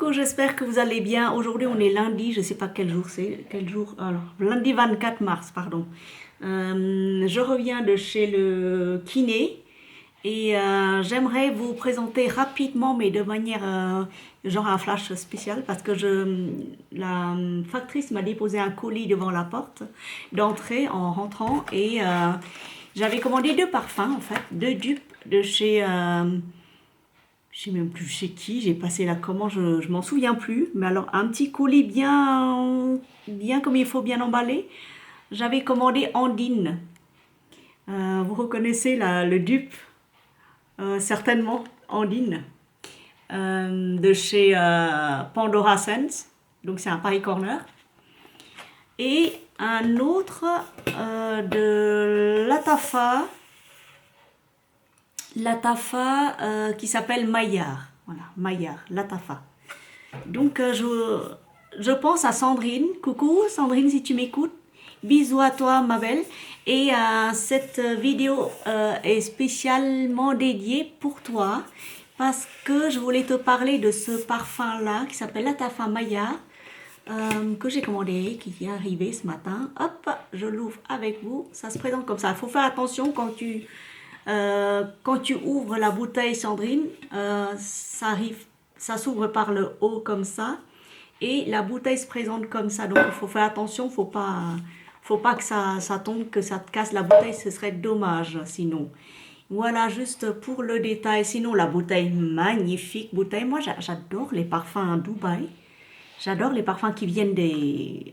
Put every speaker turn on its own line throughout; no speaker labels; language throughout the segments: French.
Coucou, j'espère que vous allez bien. Aujourd'hui, on est lundi, je ne sais pas quel jour c'est. Quel jour? Alors, lundi 24 mars, pardon. Je reviens de chez le kiné et j'aimerais vous présenter rapidement, mais de manière genre un flash spécial, parce que la factrice m'a déposé un colis devant la porte d'entrée en rentrant et j'avais commandé deux parfums en fait, deux dupes de chez je sais même plus chez qui, j'ai passé la commande, je m'en souviens plus. Mais alors, un petit colis bien comme il faut, bien emballé. J'avais commandé Andine. Vous reconnaissez le dupe, certainement, Andine, de chez Pandora Sense. Donc, c'est un Paris Corner. Et un autre de Latafa qui s'appelle Maillard. Voilà, Maillard, Latafa. Donc, je pense à Sandrine. Coucou, Sandrine, si tu m'écoutes. Bisous à toi, ma belle. Et cette vidéo est spécialement dédiée pour toi parce que je voulais te parler de ce parfum-là qui s'appelle Latafa Maillard que j'ai commandé, qui est arrivé ce matin. Hop, je l'ouvre avec vous. Ça se présente comme ça. Il faut faire attention quand tu ouvres la bouteille, Sandrine, ça s'ouvre par le haut comme ça et la bouteille se présente comme ça. Donc il faut faire attention, faut pas que ça tombe, que ça te casse la bouteille, ce serait dommage sinon. Voilà, juste pour le détail. Sinon, la bouteille, magnifique bouteille. Moi, j'adore les parfums à Dubaï. J'adore les parfums qui viennent des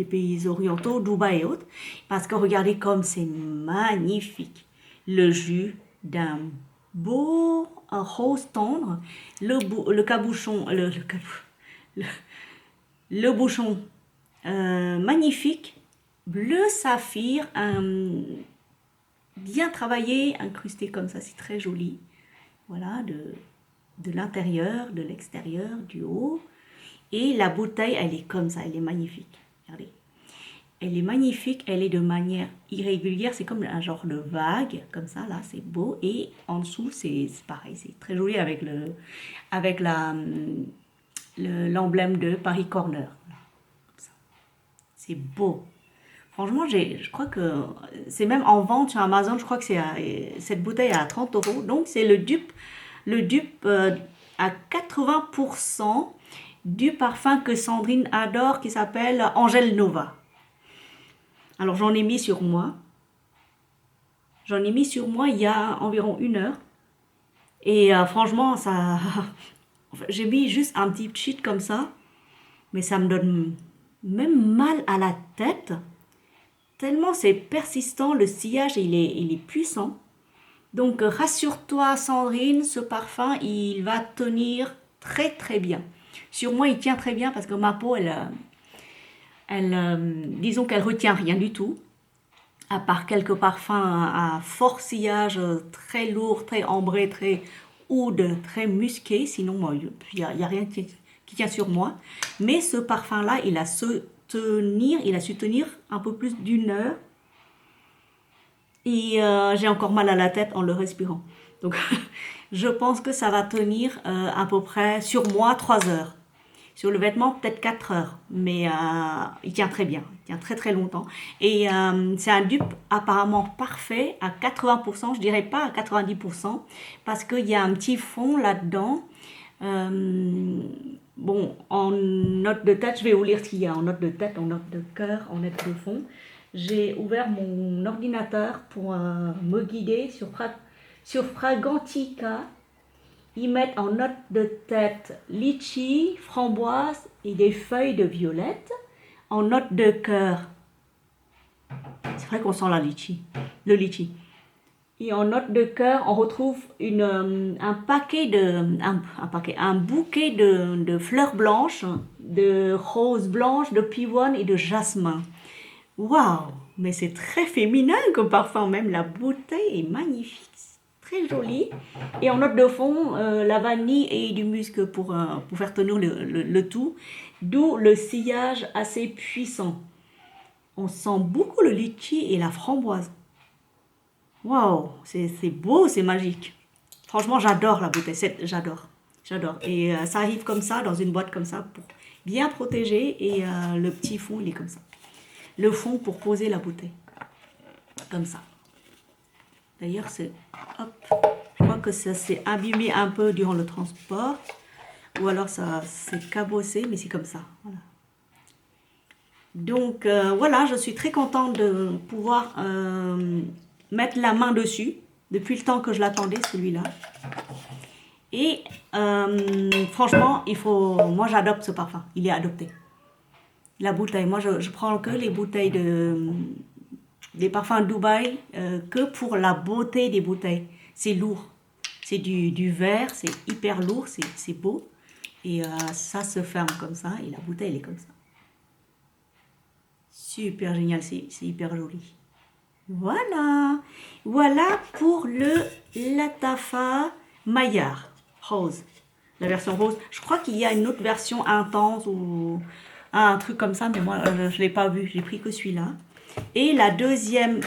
pays orientaux, Dubaï et autres, parce que regardez comme c'est magnifique. Le jus d'un beau rose tendre, le cabochon, le- le bouchon magnifique, bleu saphir, bien travaillé, incrusté comme ça, c'est très joli. Voilà, de l'intérieur, de l'extérieur, du haut. Et la bouteille, elle est comme ça, elle est magnifique. Regardez. Elle est magnifique, elle est de manière irrégulière, c'est comme un genre de vague, comme ça, là, c'est beau. Et en dessous, c'est pareil, c'est très joli avec l'emblème de Paris Corner. C'est beau. Franchement, je crois que c'est même en vente sur Amazon, je crois que cette bouteille est à 30 euros. Donc, c'est le dupe à 80% du parfum que Sandrine adore qui s'appelle Angel Nova. Alors, j'en ai mis sur moi. J'en ai mis sur moi il y a environ 1 heure. Et franchement, ça, j'ai mis juste un petit cheat comme ça. Mais ça me donne même mal à la tête. Tellement c'est persistant, le sillage il est puissant. Donc rassure-toi Sandrine, ce parfum il va tenir très très bien. Sur moi il tient très bien parce que ma peau disons qu'elle retient rien du tout. À part quelques parfums à fort sillage, très lourd, très ambré, très oud, très musqué. Sinon il y a rien qui tient sur moi. Mais ce parfum-là, il a su tenir un peu plus d'1 heure. Et j'ai encore mal à la tête en le respirant. Donc, je pense que ça va tenir à peu près sur moi 3 heures. Sur le vêtement, peut-être 4 heures. Mais il tient très bien. Il tient très très longtemps. Et c'est un dupe apparemment parfait à 80%. Je dirais pas à 90%. Parce qu'il y a un petit fond là-dedans. Bon, en note de tête, je vais vous lire ce qu'il y a en note de tête, en note de cœur, en note de fond. J'ai ouvert mon ordinateur pour me guider sur Fragrantica. Ils mettent en note de tête litchi, framboise et des feuilles de violette. En note de cœur, c'est vrai qu'on sent le litchi. Et en note de cœur, on retrouve un bouquet de fleurs blanches, de roses blanches, de pivoine et de jasmin. Waouh! Mais c'est très féminin comme parfum, même la bouteille est magnifique, très jolie. Et en note de fond, la vanille et du musc pour faire tenir le tout, d'où le sillage assez puissant. On sent beaucoup le litchi et la framboise. Waouh, c'est beau, c'est magique. Franchement, j'adore la bouteille, j'adore. J'adore. Et ça arrive comme ça, dans une boîte comme ça, pour bien protéger. Et le petit fond, il est comme ça. Le fond pour poser la bouteille. Comme ça. D'ailleurs, c'est... Hop. Je crois que ça s'est abîmé un peu durant le transport. Ou alors ça s'est cabossé, mais c'est comme ça. Voilà. Donc voilà, je suis très contente de pouvoir mettre la main dessus. Depuis le temps que je l'attendais, celui-là. Et franchement, moi j'adopte ce parfum. Il est adopté. La bouteille, moi je prends que les bouteilles des parfums Dubaï que pour la beauté des bouteilles. C'est lourd. C'est du verre, c'est hyper lourd, c'est beau. Et ça se ferme comme ça et la bouteille elle est comme ça. Super génial, c'est hyper joli. Voilà. Voilà pour le Lattafa Maillard rose. La version rose. Je crois qu'il y a une autre version intense ou un truc comme ça, mais moi je ne l'ai pas vu. J'ai pris que celui-là. Et la deuxième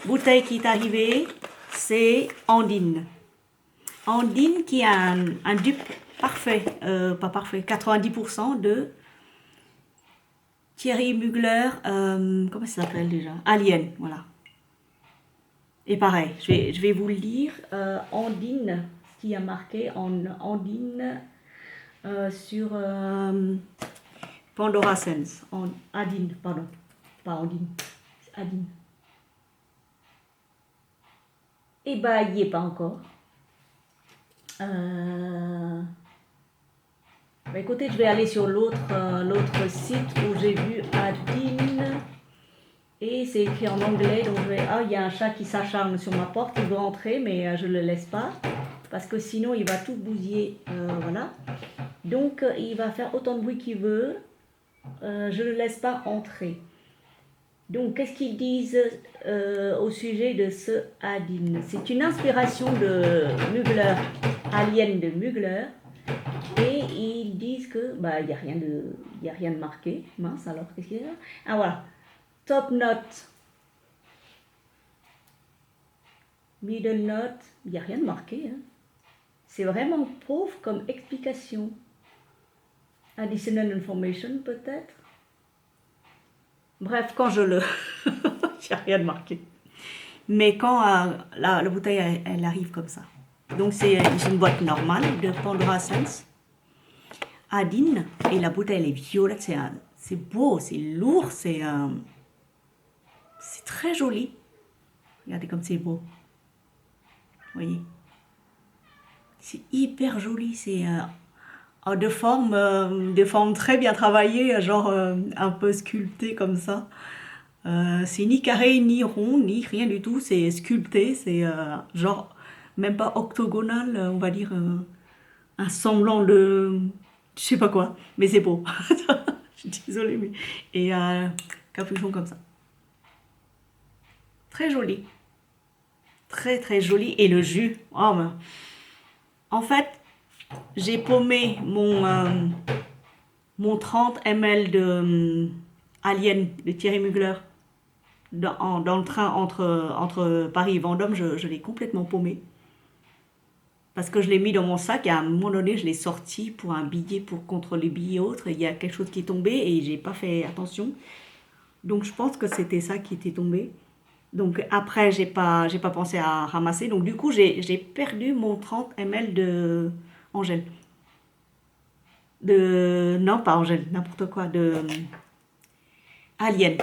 bouteille qui est arrivée, c'est Andine. Andine qui a un dupe parfait, pas parfait, 90% de Thierry Mugler, comment ça s'appelle déjà? Alien, voilà. Et pareil, je vais vous le lire. Andine, ce qui a marqué Andine sur Pandora Sense. Adine, pardon. Pas Andine, Adine. Et bah, il n'y est pas encore. Bah, écoutez, je vais aller sur l'autre site où j'ai vu Adine. Et c'est écrit en anglais, donc je vais... Ah, il y a un chat qui s'acharne sur ma porte, il veut entrer, mais je ne le laisse pas. Parce que sinon, il va tout bousiller, voilà. Donc, il va faire autant de bruit qu'il veut. Je ne le laisse pas entrer. Donc, qu'est-ce qu'ils disent au sujet de ce Adine? C'est une inspiration de Mugler, Alien de Mugler. Et ils disent que, bah, il n'y a rien de marqué. Mince, alors, qu'est-ce qu'il y a? Ah, voilà. Top note, middle note, il n'y a rien de marqué. Hein. C'est vraiment pauvre comme explication. Additional information peut-être. Bref, quand je le... il n'y a rien de marqué. Mais quand la bouteille, elle arrive comme ça. Donc c'est une boîte normale de Pandora Sense. Adine, et la bouteille elle est violette, c'est beau, c'est lourd, c'est très joli. Regardez comme c'est beau. Vous voyez? C'est hyper joli, c'est de forme très bien travaillée, genre un peu sculpté comme ça. C'est ni carré, ni rond, ni rien du tout, c'est sculpté, c'est genre même pas octogonal, on va dire un semblant de... je sais pas quoi, mais c'est beau. Je suis désolée, mais... Et capuchon comme ça. Très joli. Très très joli. Et le jus, oh, ben. En fait, j'ai paumé mon 30 ml de Alien de Thierry Mugler dans le train entre Paris et Vendôme. Je l'ai complètement paumé. Parce que je l'ai mis dans mon sac et à un moment donné, je l'ai sorti pour un billet, contre les billets autres. Il y a quelque chose qui est tombé et j'ai pas fait attention. Donc je pense que c'était ça qui était tombé. Donc après, j'ai pas pensé à ramasser. Donc du coup, j'ai perdu mon 30 ml de Angèle. Non, pas Angèle, n'importe quoi, de Alien.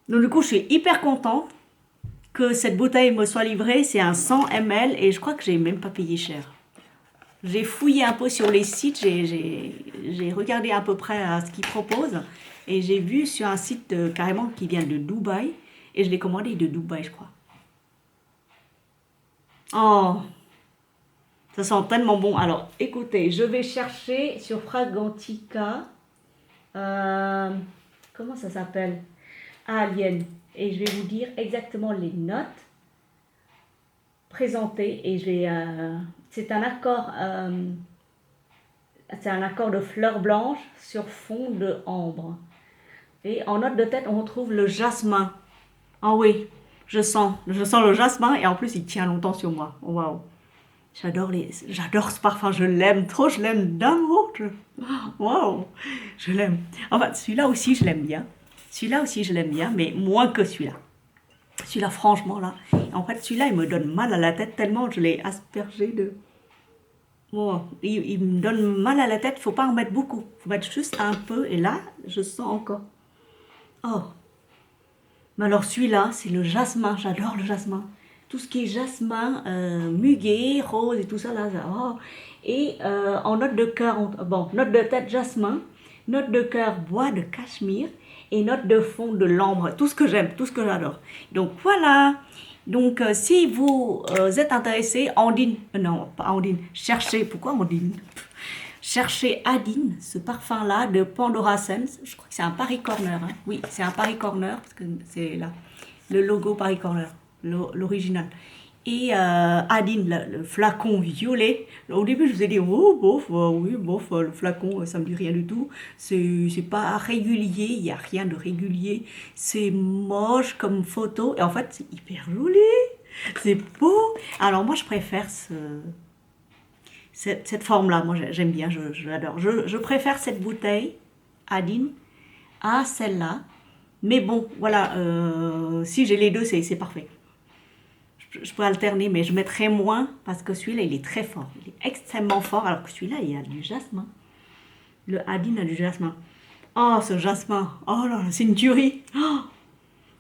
Donc du coup, je suis hyper contente que cette bouteille me soit livrée. C'est un 100 ml et je crois que j'ai même pas payé cher. J'ai fouillé un peu sur les sites, j'ai regardé à peu près ce qu'ils proposent et j'ai vu sur un site carrément qui vient de Dubaï et je l'ai commandé de Dubaï, je crois. Oh, ça sent tellement bon. Alors, écoutez, je vais chercher sur Fragrantica. Comment ça s'appelle? Alien. Et je vais vous dire exactement les notes présentées. Et c'est un accord de fleurs blanches sur fond de ambre. Et en note de tête, on retrouve le jasmin. Ah oui, Je sens le jasmin et en plus il tient longtemps sur moi. Waouh. J'adore ce parfum, je l'aime trop, je l'aime d'amour. Waouh, je l'aime. Enfin, celui-là aussi je l'aime bien. Celui-là aussi je l'aime bien, mais moins que celui-là. Celui-là, franchement, là. En fait, celui-là, il me donne mal à la tête tellement je l'ai aspergé de. Bon, il me donne mal à la tête, faut pas en mettre beaucoup. Faut mettre juste un peu et là, je sens encore. Oh, mais alors celui-là, c'est le jasmin, j'adore le jasmin. Tout ce qui est jasmin, muguet, rose et tout ça là. Oh. Et en note de cœur, bon, note de tête jasmin, note de cœur bois de cachemire et note de fond de l'ambre. Tout ce que j'aime, tout ce que j'adore. Donc voilà. Donc si vous êtes intéressé, Andine, non pas Andine, cherchez, pourquoi Andine? Cherchez Adine, ce parfum-là de Pandora Sense. Je crois que c'est un Paris Corner. Hein. Oui, c'est un Paris Corner, parce que c'est là, le logo Paris Corner, l'original. Et Adine, le flacon violet. Au début, je vous ai dit, oh, bof, oui, bof, le flacon, ça me dit rien du tout. C'est pas régulier, il n'y a rien de régulier. C'est moche comme photo. Et en fait, c'est hyper joli. C'est beau. Alors, moi, je préfère cette forme-là, moi j'aime bien, je l'adore. Je préfère cette bouteille, Adine, à celle-là. Mais bon, voilà, si j'ai les deux, c'est parfait. Je peux alterner, mais je mettrai moins parce que celui-là, il est très fort. Il est extrêmement fort, alors que celui-là, il y a du jasmin. Le Adine a du jasmin. Oh, ce jasmin. Oh là là, c'est une tuerie. Oh,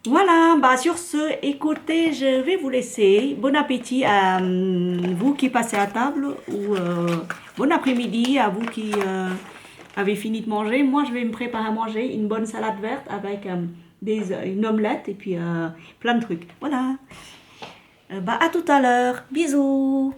voilà, bah sur ce, écoutez, je vais vous laisser. Bon appétit à vous qui passez à table ou bon après-midi à vous qui avez fini de manger. Moi, je vais me préparer à manger une bonne salade verte avec une omelette et puis plein de trucs. Voilà. Bah à tout à l'heure. Bisous.